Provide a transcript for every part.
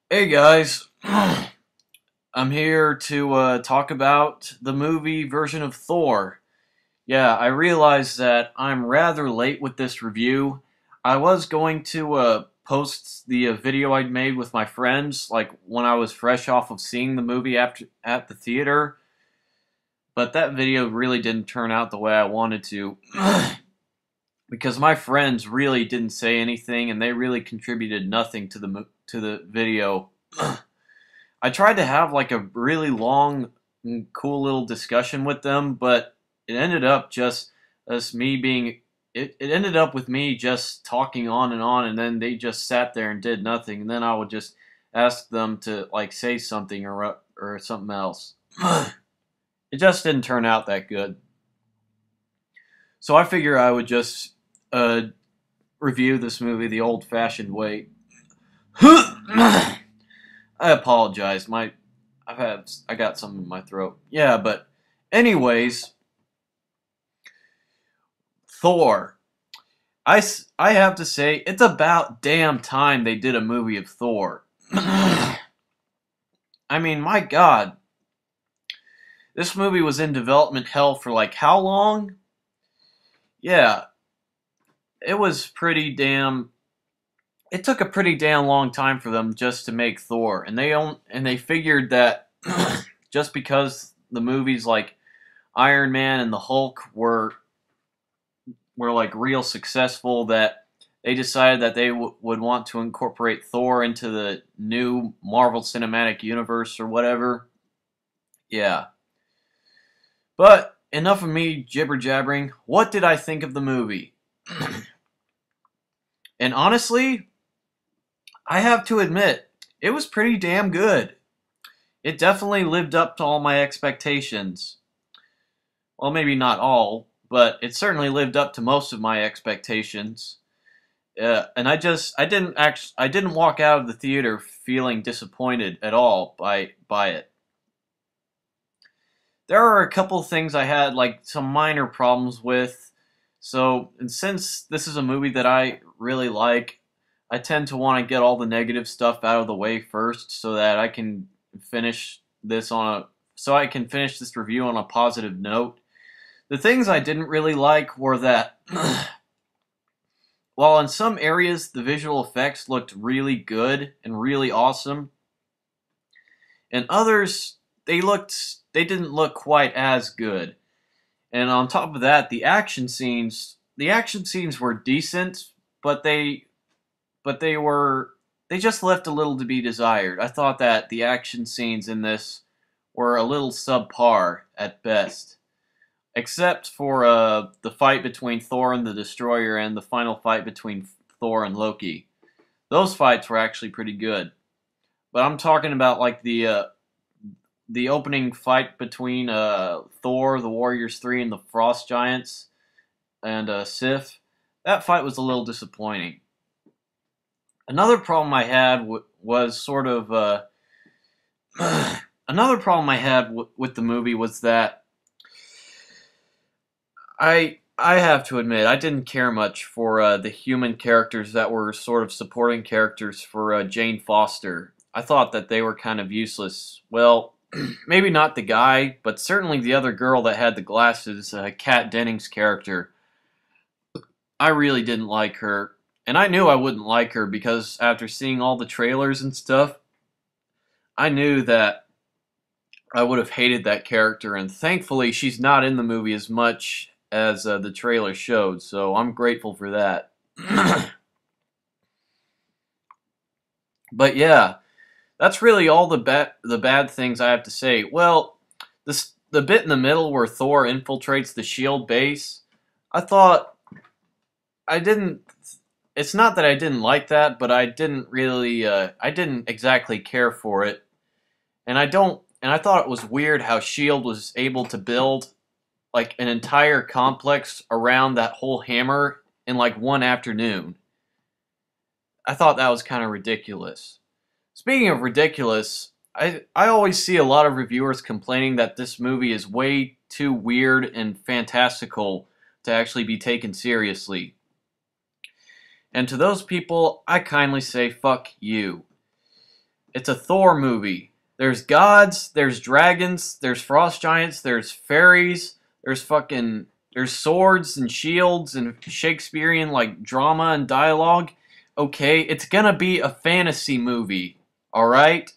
Hey guys, I'm here to talk about the movie version of Thor. Yeah, I realize that I'm rather late with this review. I was going to post the video I'd made with my friends, like when I was fresh off of seeing the movie after at the theater, but that video really didn't turn out the way I wanted to because my friends really didn't say anything and they really contributed nothing to the video. I tried to have like a really long, cool little discussion with them, but it ended up just as me being. It ended up with me just talking on, and then they just sat there and did nothing, and then I would just ask them to like say something or something else. It just didn't turn out that good. So I figure I would just uh, review this movie the old-fashioned way. I apologize. I got something in my throat. Yeah, but anyways, Thor. I have to say it's about damn time they did a movie of Thor. I mean, my god. This movie was in development hell for like how long? Yeah, it was pretty damn it took a pretty damn long time for them just to make Thor, and they figured that just because the movies like Iron Man and the Hulk were like real successful that they decided that they would want to incorporate Thor into the new Marvel Cinematic Universe or whatever. Yeah. But enough of me jibber jabbering. What did I think of the movie? And honestly, I have to admit, it was pretty damn good. It definitely lived up to all my expectations. Well, maybe not all, but it certainly lived up to most of my expectations. And I didn't walk out of the theater feeling disappointed at all by it. There are a couple things I had like some minor problems with. So, and since this is a movie that I really like, I tend to want to get all the negative stuff out of the way first so that I can finish this on a so I can finish this review on a positive note. The things I didn't really like were that while in some areas the visual effects looked really good and really awesome, in others they didn't look quite as good. And on top of that, the action scenes were decent, but they just left a little to be desired. I thought that the action scenes in this were a little subpar at best, except for the fight between Thor and the Destroyer and the final fight between Thor and Loki. Those fights were actually pretty good. But I'm talking about like the opening fight between Thor, the Warriors 3, and the Frost Giants and Sif. That fight was a little disappointing. Another problem I had was sort of another problem I had with the movie was that I have to admit I didn't care much for the human characters that were sort of supporting characters for Jane Foster. I thought that they were kind of useless. Well, maybe not the guy, but certainly the other girl that had the glasses, Kat Dennings' character. I really didn't like her, and I knew I wouldn't like her because after seeing all the trailers and stuff, I knew that I would have hated that character, and thankfully she's not in the movie as much as the trailer showed, so I'm grateful for that. But yeah, that's really all the bad things I have to say. Well, the bit in the middle where Thor infiltrates the Shield base, I thought I didn't. It's not that I didn't like that, but I didn't really. I didn't exactly care for it, and I don't. And I thought it was weird how Shield was able to build like an entire complex around that whole hammer in like one afternoon. I thought that was kind of ridiculous. Speaking of ridiculous, I always see a lot of reviewers complaining that this movie is way too weird and fantastical to actually be taken seriously. And to those people, I kindly say fuck you. It's a Thor movie. There's gods, there's dragons, there's frost giants, there's fairies, there's swords and shields and Shakespearean like drama and dialogue. Okay, it's gonna be a fantasy movie, alright?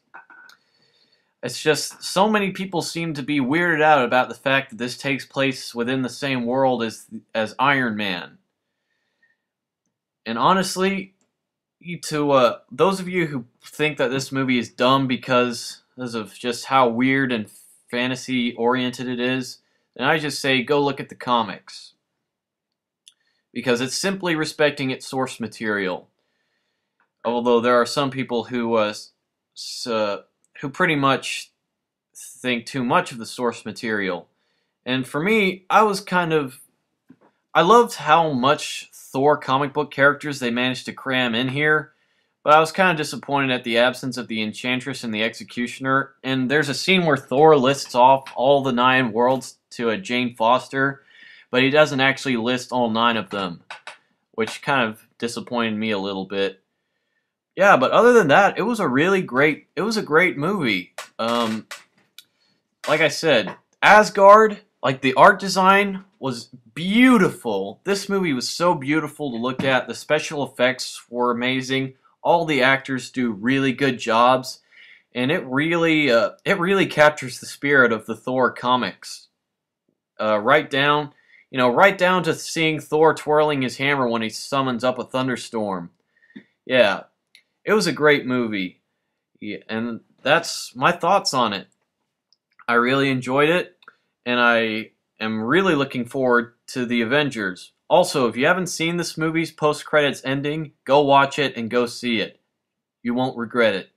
It's just so many people seem to be weirded out about the fact that this takes place within the same world as Iron Man. And honestly, those of you who think that this movie is dumb because of just how weird and fantasy oriented it is, then I just say go look at the comics. Because it's simply respecting its source material. Although there are some people who pretty much think too much of the source material. And for me, I loved how much Thor comic book characters they managed to cram in here, but I was kind of disappointed at the absence of the Enchantress and the Executioner. And there's a scene where Thor lists off all the 9 worlds to a Jane Foster, but he doesn't actually list all 9 of them, which kind of disappointed me a little bit. Yeah, but other than that, it was a great movie. Like I said, Asgard, like the art design was beautiful. This movie was so beautiful to look at. The special effects were amazing. All the actors do really good jobs, and it really captures the spirit of the Thor comics. Right down to seeing Thor twirling his hammer when he summons up a thunderstorm. Yeah, it was a great movie, yeah, and that's my thoughts on it. I really enjoyed it, and I am really looking forward to the Avengers. Also, if you haven't seen this movie's post-credits ending, go watch it and go see it. You won't regret it.